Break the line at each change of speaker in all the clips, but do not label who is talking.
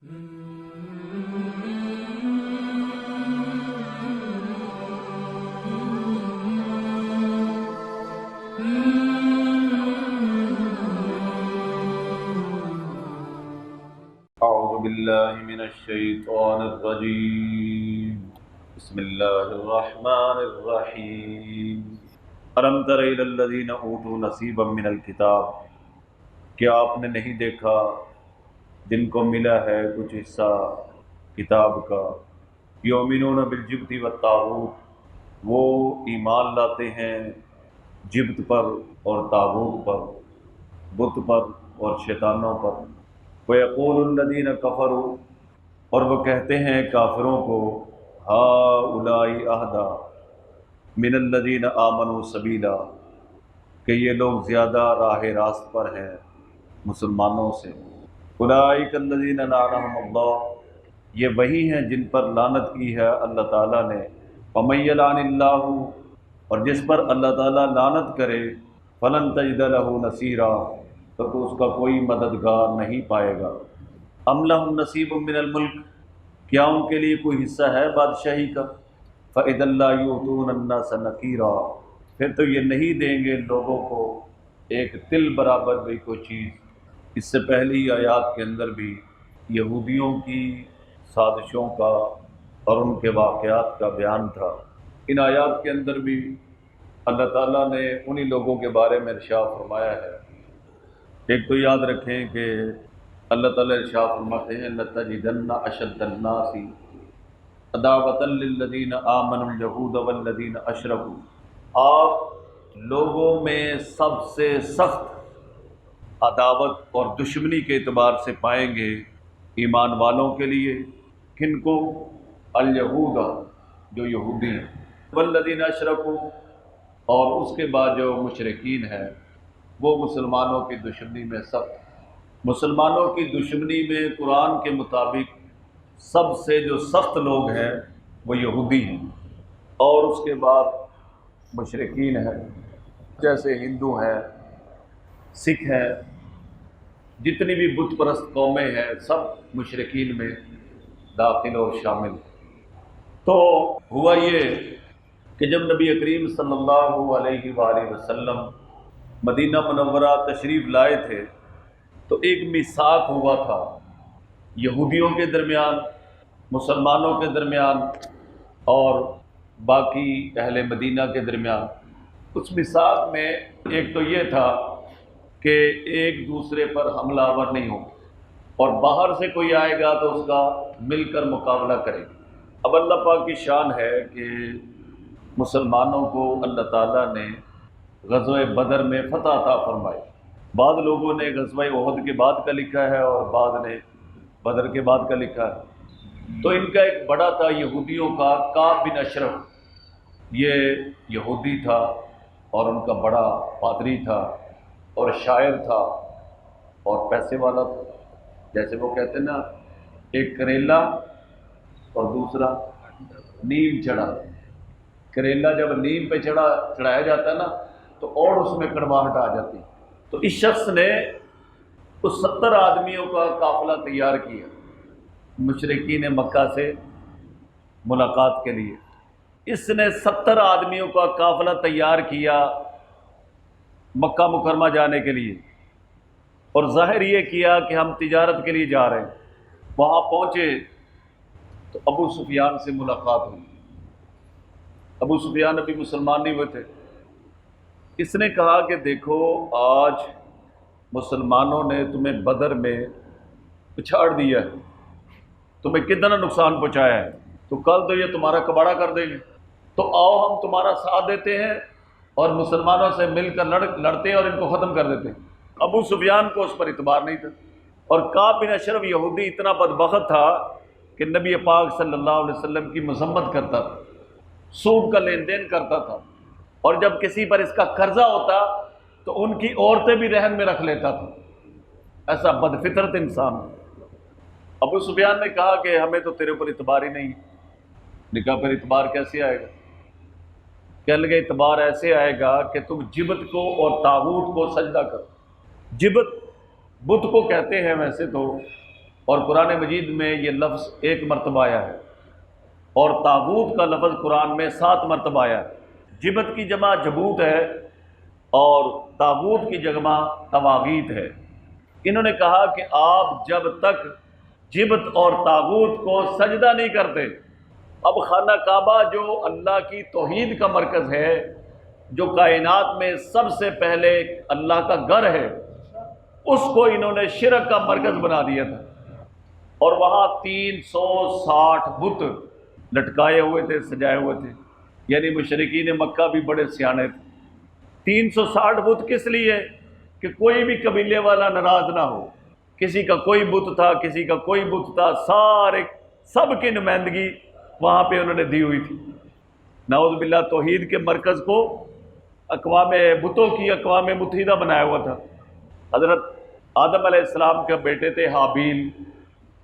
أعوذ بالله من الشيطان الرجيم بسم الله الرحمن الرحيم ألم تر إلى الذين أوتوا نصيبا من الكتاب کیا آپ نے نہیں دیکھا جن کو ملا ہے کچھ حصہ کتاب کا یؤمنون بالجبت والطاغوت وہ ایمان لاتے ہیں جبت پر اور طاغوت پر بت پر اور شیطانوں پر وَيَقُولُ الَّذِينَ كَفَرُوا اور وہ کہتے ہیں کافروں کو هَؤُلَاءِ أَهْدَىٰ مِنَ الَّذِينَ آمَنُوا سَبِيلًا کہ یہ لوگ زیادہ راہ راست پر ہیں مسلمانوں سے أُولَٰئِكَ الَّذِينَ لَعَنَهُمُ اللَّهُ یہ وہی ہیں جن پر لعنت کی ہے اللہ تعالیٰ نے وَمَن يَلْعَنِ اللَّهُ اور جس پر اللہ تعالیٰ لعنت کرے فَلَن تَجِدَ لَهُ نَصِيرًا تو اس کا کوئی مددگار نہیں پائے گا ام لہم نصیب من الملک کیا ان کے لیے کوئی حصہ ہے بادشاہی کا فَإِذًا لَّا يُؤْتُونَ النَّاسَ نَقِيرًا پھر تو یہ نہیں دیں گے لوگوں کو ایک تل برابر بھی کوئی چیز۔ اس سے پہلی آیات کے اندر بھی یہودیوں کی سازشوں کا اور ان کے واقعات کا بیان تھا۔ ان آیات کے اندر بھی اللہ تعالیٰ نے انہی لوگوں کے بارے میں ارشاد فرمایا ہے۔ ایک تو یاد رکھیں کہ اللہ تعالیٰ ارشاد فرماتے ہیں لَتَجِدَنَّ أَشَدَّ النَّاسِ عَدَاوَةً لِّلَّذِينَ آمَنُوا الْيَهُودَ وَالَّذِينَ أَشْرَكُوا آپ لوگوں میں سب سے سخت عداوت اور دشمنی کے اعتبار سے پائیں گے ایمان والوں کے لیے کن کو الیہود جو یہودی ہیں والذین اشرکوا اور اس کے بعد جو مشرکین ہیں وہ مسلمانوں کی دشمنی میں سخت۔ مسلمانوں کی دشمنی میں قرآن کے مطابق سب سے جو سخت لوگ ہیں وہ یہودی ہیں اور اس کے بعد مشرکین ہیں جیسے ہندو ہیں سکھ ہیں جتنی بھی بت پرست قومیں ہیں سب مشرکین میں داخل اور شامل۔ تو ہوا یہ کہ جب نبی کریم صلی اللہ علیہ وآلہ وسلم مدینہ منورہ تشریف لائے تھے تو ایک میثاق ہوا تھا یہودیوں کے درمیان مسلمانوں کے درمیان اور باقی اہل مدینہ کے درمیان۔ اس میثاق میں ایک تو یہ تھا کہ ایک دوسرے پر حملہ آور نہیں ہو اور باہر سے کوئی آئے گا تو اس کا مل کر مقابلہ کرے گا۔ اب اللہ پاک کی شان ہے کہ مسلمانوں کو اللہ تعالیٰ نے غزوہ بدر میں فتح عطا فرمائی۔ بعض لوگوں نے غزوہ احد کے بعد کا لکھا ہے اور بعض نے بدر کے بعد کا لکھا ہے۔ تو ان کا ایک بڑا تھا یہودیوں کا کعب بن اشرف، یہ یہودی تھا اور ان کا بڑا پادری تھا اور شاعر تھا اور پیسے والا تھا۔ جیسے وہ کہتے ہیں نا ایک کریلا اور دوسرا نیم چڑھا۔ کریلا جب نیم پہ چڑھایا جاتا ہے نا تو اور اس میں کڑواہٹ آ جاتی۔ تو اس شخص نے اس 70 آدمیوں کا قافلہ تیار کیا مشرکین مکہ سے ملاقات کے لیے۔ اس نے 70 آدمیوں کا قافلہ تیار کیا مکہ مکرمہ جانے کے لیے اور ظاہر یہ کیا کہ ہم تجارت کے لیے جا رہے ہیں۔ وہاں پہنچے تو ابو سفیان سے ملاقات ہوئی۔ ابو سفیان ابھی مسلمان نہیں ہوئے تھے۔ اس نے کہا کہ دیکھو آج مسلمانوں نے تمہیں بدر میں پچھاڑ دیا ہے، تمہیں کتنا نقصان پہنچایا ہے، تو کل تو یہ تمہارا کباڑہ کر دیں گے، تو آؤ ہم تمہارا ساتھ دیتے ہیں اور مسلمانوں سے مل کر لڑتے ہیں اور ان کو ختم کر دیتے ہیں۔ ابو سفیان کو اس پر اعتبار نہیں تھا اور کعب بن اشرف یہودی اتنا بدبخت تھا کہ نبی پاک صلی اللہ علیہ وسلم کی مذمت کرتا تھا، سود کا لین دین کرتا تھا اور جب کسی پر اس کا قرضہ ہوتا تو ان کی عورتیں بھی رہن میں رکھ لیتا تھا۔ ایسا بدفطرت انسان۔ ابو سفیان نے کہا کہ ہمیں تو تیرے پر اعتبار ہی نہیں۔ نے کہا پھر اعتبار کیسے آئے گا؟ کہنے لگے اعتبار ایسے آئے گا کہ تم جبت کو اور طاغوت کو سجدہ کرو۔ جبت بت کو کہتے ہیں ویسے تو، اور قرآن مجید میں یہ لفظ 1 مرتبہ آیا ہے، اور طاغوت کا لفظ قرآن میں 7 مرتبہ آیا ہے۔ جبت کی جمع جبوت ہے اور طاغوت کی جمع طواغیت ہے۔ انہوں نے کہا کہ آپ جب تک جبت اور طاغوت کو سجدہ نہیں کرتے، اب خانہ کعبہ جو اللہ کی توحید کا مرکز ہے، جو کائنات میں سب سے پہلے اللہ کا گھر ہے، اس کو انہوں نے شرک کا مرکز بنا دیا تھا، اور وہاں 360 بت لٹکائے ہوئے تھے، سجائے ہوئے تھے۔ یعنی مشرکین مکہ بھی بڑے سیانے تھے۔ 360 بت کس لیے؟ کہ کوئی بھی قبیلے والا ناراض نہ ہو۔ کسی کا کوئی بت تھا، کسی کا کوئی بت تھا، سارے سب کی نمائندگی وہاں پہ انہوں نے دی ہوئی تھی۔ نعوذ باللہ، توحید کے مرکز کو اقوام بتوں کی اقوام متحدہ بنایا ہوا تھا۔ حضرت آدم علیہ السلام کے بیٹے تھے حابیل،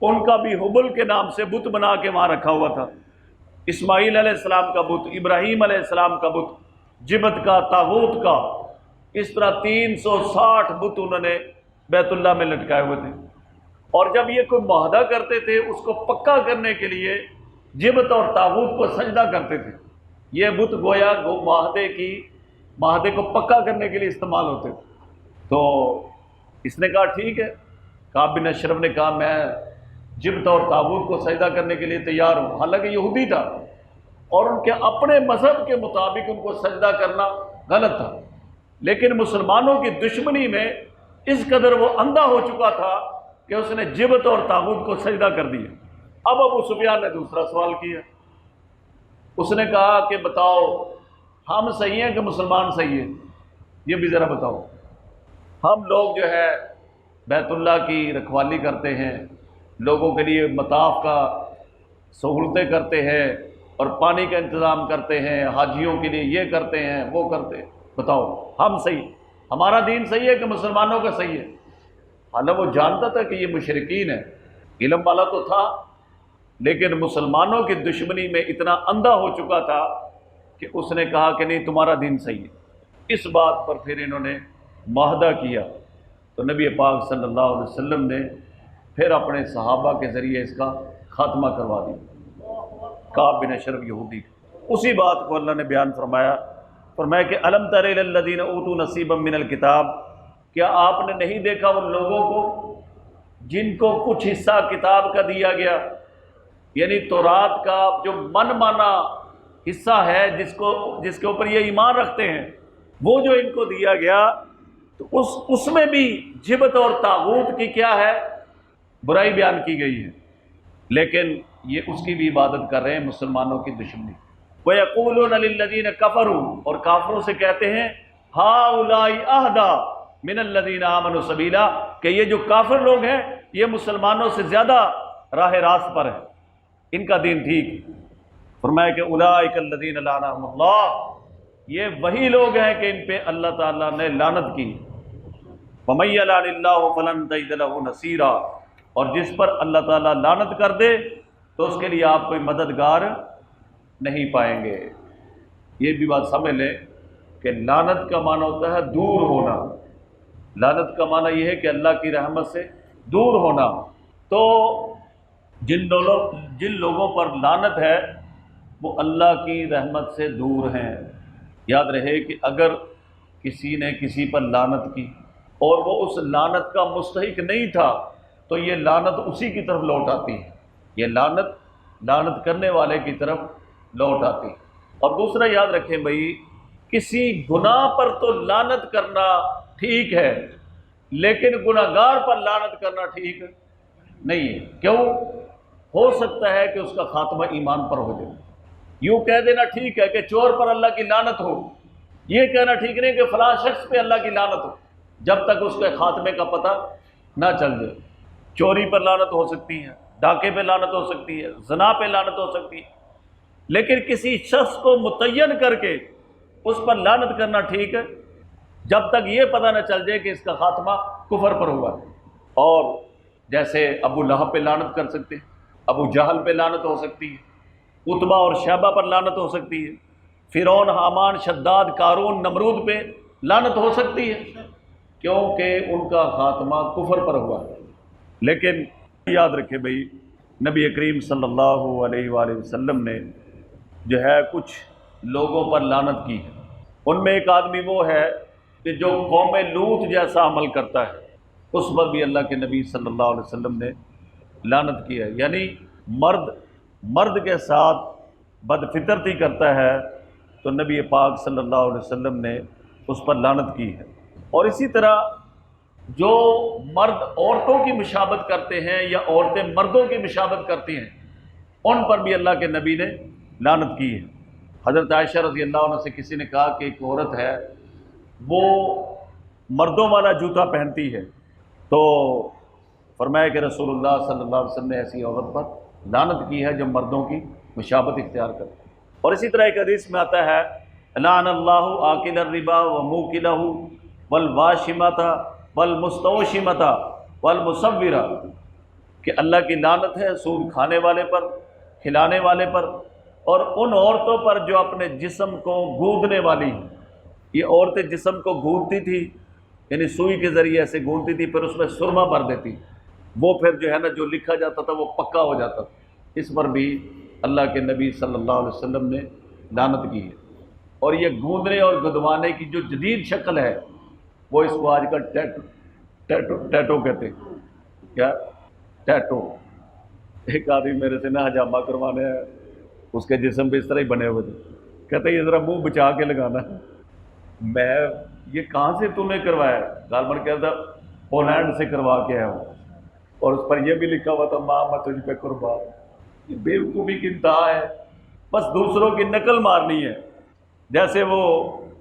ان کا بھی حبل کے نام سے بت بنا کے وہاں رکھا ہوا تھا۔ اسماعیل علیہ السلام کا بت، ابراہیم علیہ السلام کا بت، جبت کا، طاغوت کا، اس طرح 360 بت انہوں نے بیت اللہ میں لٹکائے ہوئے تھے۔ اور جب یہ کوئی معاہدہ کرتے تھے، اس کو پکا کرنے کے لیے جبت اور طاغوت کو سجدہ کرتے تھے۔ یہ بت گویا معاہدے کو پکا کرنے کے لیے استعمال ہوتے تھے۔ تو اس نے کہا ٹھیک ہے، کعب بن اشرف نے کہا میں جبت اور طاغوت کو سجدہ کرنے کے لیے تیار ہوں، حالانکہ یہودی تھا اور ان کے اپنے مذہب کے مطابق ان کو سجدہ کرنا غلط تھا، لیکن مسلمانوں کی دشمنی میں اس قدر وہ اندھا ہو چکا تھا کہ اس نے جبت اور طاغوت کو سجدہ کر دیا۔ اب ابو سفیان نے دوسرا سوال کیا، اس نے کہا کہ بتاؤ ہم صحیح ہیں کہ مسلمان صحیح ہیں؟ یہ بھی ذرا بتاؤ۔ ہم لوگ جو ہے بیت اللہ کی رکھوالی کرتے ہیں، لوگوں کے لیے مطاف کا سہولتیں کرتے ہیں اور پانی کا انتظام کرتے ہیں، حاجیوں کے لیے یہ کرتے ہیں وہ کرتے ہیں، بتاؤ ہم صحیح، ہمارا دین صحیح ہے کہ مسلمانوں کا صحیح ہے؟ حالانکہ وہ جانتا تھا کہ یہ مشرکین ہے، علم والا تو تھا، لیکن مسلمانوں کی دشمنی میں اتنا اندھا ہو چکا تھا کہ اس نے کہا کہ نہیں تمہارا دین صحیح ہے۔ اس بات پر پھر انہوں نے معاہدہ کیا، تو نبی پاک صلی اللہ علیہ وسلم نے پھر اپنے صحابہ کے ذریعے اس کا خاتمہ کروا دیا۔ کعب بن اشرف یہودی، اسی بات کو اللہ نے بیان فرمایا کہ الم تر الی الذین اوتوا نصیبا من الکتاب، کیا آپ نے نہیں دیکھا ان لوگوں کو جن کو کچھ حصہ کتاب کا دیا گیا؟ یعنی تورات کا جو من مانا حصہ ہے جس کے اوپر یہ ایمان رکھتے ہیں، وہ جو ان کو دیا گیا، تو اس میں بھی جبت اور طاغوت کی کیا ہے؟ برائی بیان کی گئی ہے، لیکن یہ اس کی بھی عبادت کر رہے ہیں، مسلمانوں کی دشمنی۔ وَيَقُولُونَ لِلَّذِينَ كَفَرُوا، اور کافروں سے کہتے ہیں هَؤُلَاءِ أَهْدَىٰ مِنَ الَّذِينَ آمَنُوا سَبِيلًا، کہ یہ جو کافر لوگ ہیں یہ مسلمانوں سے زیادہ راہ راست پر ہیں، ان کا دین ٹھیک۔ فرمایا کہ اولئک الذین لعنہم اللہ، یہ وہی لوگ ہیں کہ ان پہ اللہ تعالیٰ نے لعنت کی۔ وَمَن یلعن اللہ فلن تجد لہ نصیرا، اور جس پر اللہ تعالیٰ لعنت کر دے تو اس کے لیے آپ کوئی مددگار نہیں پائیں گے۔ یہ بھی بات سمجھ لیں کہ لعنت کا معنی ہوتا ہے دور ہونا، لعنت کا معنی یہ ہے کہ اللہ کی رحمت سے دور ہونا۔ تو جن لوگوں پر لعنت ہے وہ اللہ کی رحمت سے دور ہیں۔ یاد رہے کہ اگر کسی نے کسی پر لعنت کی اور وہ اس لعنت کا مستحق نہیں تھا تو یہ لعنت اسی کی طرف لوٹ آتی ہے، یہ لعنت کرنے والے کی طرف لوٹ آتی ہے۔ اور دوسرا یاد رکھیں بھائی، کسی گناہ پر تو لعنت کرنا ٹھیک ہے، لیکن گناہگار پر لعنت کرنا ٹھیک نہیں ہے۔ کیوں؟ ہو سکتا ہے کہ اس کا خاتمہ ایمان پر ہو جائے۔ یوں کہہ دینا ٹھیک ہے کہ چور پر اللہ کی لعنت ہو، یہ کہنا ٹھیک نہیں کہ فلاں شخص پہ اللہ کی لعنت ہو، جب تک اس کے خاتمے کا پتہ نہ چل جائے۔ چوری پر لعنت ہو سکتی ہے، ڈاکے پہ لعنت ہو سکتی ہے، زنا پہ لعنت ہو سکتی ہے، لیکن کسی شخص کو متعین کر کے اس پر لعنت کرنا ٹھیک ہے جب تک یہ پتہ نہ چل جائے کہ اس کا خاتمہ کفر پر ہوا ہے۔ اور جیسے ابو لہب پہ لعنت کر سکتے ہیں، ابو جہل پہ لعنت ہو سکتی ہے، عتبہ اور شیبہ پر لعنت ہو سکتی ہے، فرعون، حامان، شداد، قارون، نمرود پہ لعنت ہو سکتی ہے، کیونکہ ان کا خاتمہ کفر پر ہوا ہے۔ لیکن یاد رکھے بھائی، نبی کریم صلی اللہ علیہ وآلہ وسلم نے جو ہے کچھ لوگوں پر لعنت کی ہے۔ ان میں ایک آدمی وہ ہے کہ جو قوم لوط جیسا عمل کرتا ہے، اس پر بھی اللہ کے نبی صلی اللہ علیہ وسلم نے لعنت کی ہے۔ یعنی مرد کے ساتھ بدفطرتی کرتا ہے تو نبی پاک صلی اللہ علیہ وسلم نے اس پر لعنت کی ہے۔ اور اسی طرح جو مرد عورتوں کی مشابہت کرتے ہیں یا عورتیں مردوں کی مشابہت کرتی ہیں، ان پر بھی اللہ کے نبی نے لعنت کی ہے۔ حضرت عائشہ رضی اللہ عنہ سے کسی نے کہا کہ ایک عورت ہے وہ مردوں والا جوتا پہنتی ہے، تو فرمایا کہ رسول اللہ صلی اللہ علیہ وسلم نے ایسی عورت پر لعنت کی ہے جو مردوں کی مشابہت اختیار کرتی ہے۔ اور اسی طرح ایک حدیث میں آتا ہے لعن اللہ آکل الربا وموکلہ والواشمۃ والمستوشمۃ والمصورہ، کہ اللہ کی لعنت ہے سود کھانے والے پر، کھلانے والے پر، اور ان عورتوں پر جو اپنے جسم کو گوندنے والی ہیں۔ یہ عورتیں جسم کو گوندتی تھی، یعنی سوئی کے ذریعے ایسے گوندتی تھی، پھر اس میں سرما بھر دیتی، وہ پھر جو ہے نا جو لکھا جاتا تھا وہ پکا ہو جاتا تھا۔ اس پر بھی اللہ کے نبی صلی اللہ علیہ وسلم نے لعنت کی ہے۔ اور یہ گوندنے اور گدوانے کی جو جدید شکل ہے وہ اس کو آج کل ٹیٹو کہتے ہیں۔ کیا ٹیٹو؟ ایک آدمی میرے سے نا حجامہ کروانے ہے، اس کے جسم پہ اس طرح ہی بنے ہوئے تھے، کہتے یہ ذرا منہ بچا کے لگانا ہے۔ میں یہ کہاں سے تم نے کروایا؟ غالباً کہتا پولینڈ سے کروا کے آیا ہوں، اور اس پر یہ بھی لکھا ہوا تھا ماں میں تجھ پہ قربان۔ یہ بیوقوفی کی انتہا ہے، بس دوسروں کی نقل مارنی ہے۔ جیسے وہ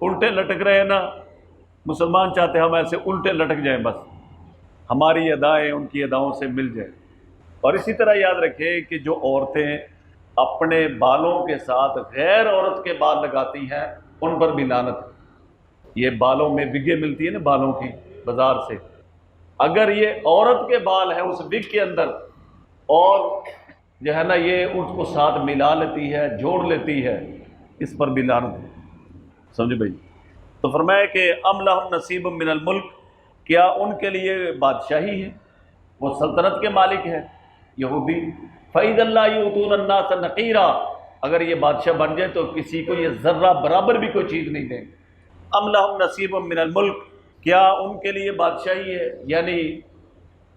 الٹے لٹک رہے ہیں نا، مسلمان چاہتے ہیں ہم ایسے الٹے لٹک جائیں، بس ہماری ادائیں ان کی اداؤں سے مل جائیں۔ اور اسی طرح یاد رکھیں کہ جو عورتیں اپنے بالوں کے ساتھ غیر عورت کے بال لگاتی ہیں ان پر بھی لعنت ہے۔ یہ بالوں میں وگیں ملتی ہے نا بالوں کی بازار سے، اگر یہ عورت کے بال ہیں اس وگ کے اندر اور جو ہے نا یہ اس کو ساتھ ملا لیتی ہے، جوڑ لیتی ہے، اس پر بھی لعنت ہے۔ سمجھے بھائی؟ تو فرمایا کہ ام لہم نصیب من الملک، کیا ان کے لیے بادشاہی ہے، وہ سلطنت کے مالک ہیں یہودی۔ فَإِذَا لَا يُؤْتُونَ النَّاسَ نَقِيرًا، اگر یہ بادشاہ بن جائے تو کسی کو یہ ذرہ برابر بھی کوئی چیز نہیں دیں۔ ام لہم نصیب من الملک، کیا ان کے لیے بادشاہی ہے، یعنی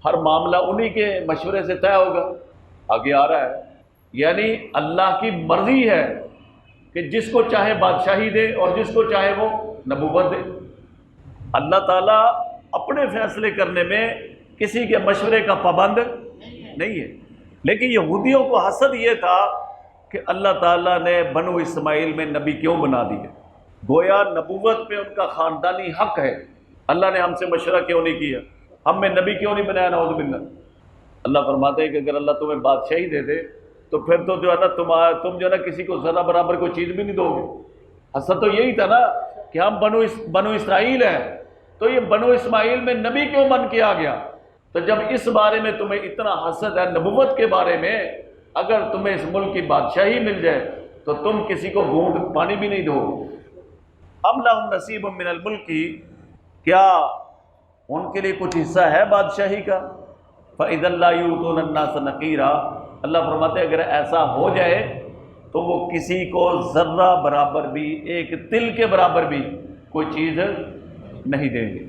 ہر معاملہ انہی کے مشورے سے طے ہوگا۔ آگے آ رہا ہے یعنی اللہ کی مرضی ہے کہ جس کو چاہے بادشاہی دے اور جس کو چاہے وہ نبوت دے۔ اللہ تعالیٰ اپنے فیصلے کرنے میں کسی کے مشورے کا پابند نہیں ہے۔ لیکن یہودیوں کو حسد یہ تھا کہ اللہ تعالیٰ نے بنو اسماعیل میں نبی کیوں بنا دیے، گویا نبوت پہ ان کا خاندانی حق ہے، اللہ نے ہم سے مشورہ کیوں نہیں کیا، ہم میں نبی کیوں نہیں بنایا، نعوذ باللہ۔ اللہ فرماتے ہیں کہ اگر اللہ تمہیں بادشاہی دے دے تو پھر تو جو ہے نا تم جو ہے نا کسی کو ذرہ برابر کوئی چیز بھی نہیں دو گے۔ حسد تو یہی تھا نا کہ ہم بنو اسرائیل ہیں، تو یہ بنو اسماعیل میں نبی کیوں من کیا گیا؟ تو جب اس بارے میں تمہیں اتنا حسد ہے نبوت کے بارے میں، اگر تمہیں اس ملک کی بادشاہی مل جائے تو تم کسی کو گھونٹ پانی بھی نہیں دو گے۔ ام لہم نصیب من الملک، کیا ان کے لیے کچھ حصہ ہے بادشاہی کا؟ فَإِذَا لَا يُؤْتُونَ النَّاسَ نَقِيرًا، اللہ فرماتے ہیں اگر ایسا ہو جائے تو وہ کسی کو ذرہ برابر بھی، ایک تل کے برابر بھی کوئی چیز نہیں دیں گے۔